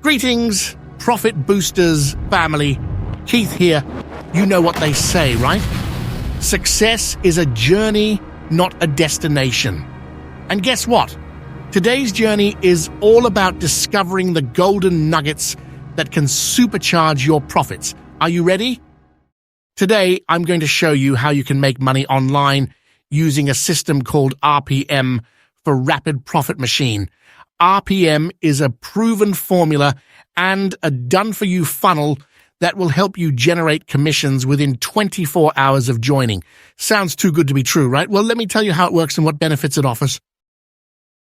Greetings, Profit Boosters family. Keith here. You know what they say, right? Success is a journey, not a destination. And guess what? Today's journey is all about discovering the golden nuggets that can supercharge your profits. Are you ready? Today, I'm going to show you how you can make money online using a system called RPM for Rapid Profit Machine. RPM is a proven formula and a done-for-you funnel that will help you generate commissions within 24 hours of joining. Sounds too good to be true, right? Well, let me tell you how it works and what benefits it offers.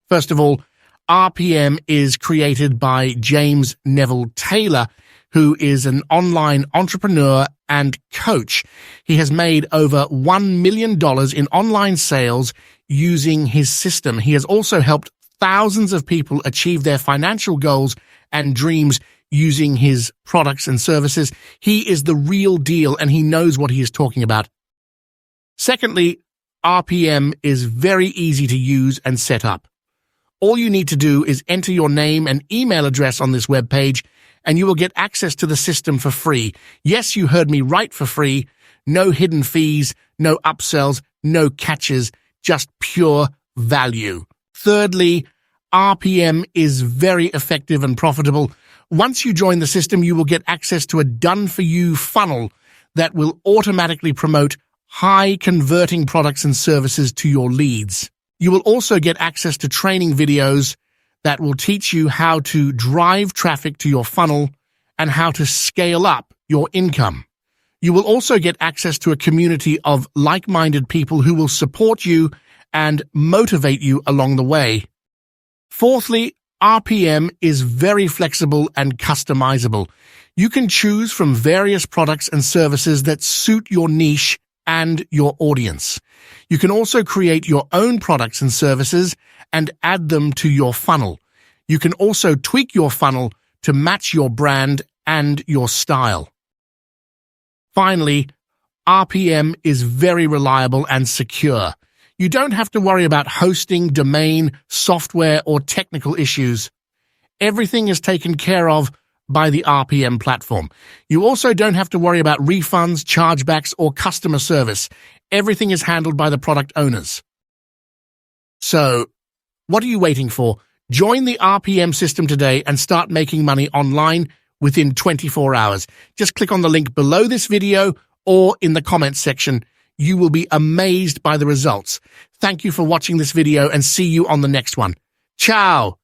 First of all, RPM is created by James Neville-Taylor, who is an online entrepreneur and coach. He has made over $1 million in online sales using his system. He has also helped thousands of people achieve their financial goals and dreams using his products and services. He is the real deal and he knows what he is talking about. Secondly, RPM is very easy to use and set up. All you need to do is enter your name and email address on this webpage and you will get access to the system for free. Yes, you heard me right, for free. No hidden fees, no upsells, no catches, just pure value. Thirdly, RPM is very effective and profitable. Once you join the system, you will get access to a done-for-you funnel that will automatically promote high-converting products and services to your leads. You will also get access to training videos that will teach you how to drive traffic to your funnel and how to scale up your income. You will also get access to a community of like-minded people who will support you and motivate you along the way. Fourthly, RPM is very flexible and customizable. You can choose from various products and services that suit your niche and your audience. You can also create your own products and services and add them to your funnel. You can also tweak your funnel to match your brand and your style. Finally, RPM is very reliable and secure. You don't have to worry about hosting, domain, software, or technical issues. Everything is taken care of by the RPM platform. You also don't have to worry about refunds, chargebacks, or customer service. Everything is handled by the product owners. So, what are you waiting for? Join the RPM system today and start making money online within 24 hours. Just click on the link below this video or in the comments section. You will be amazed by the results. Thank you for watching this video and see you on the next one. Ciao!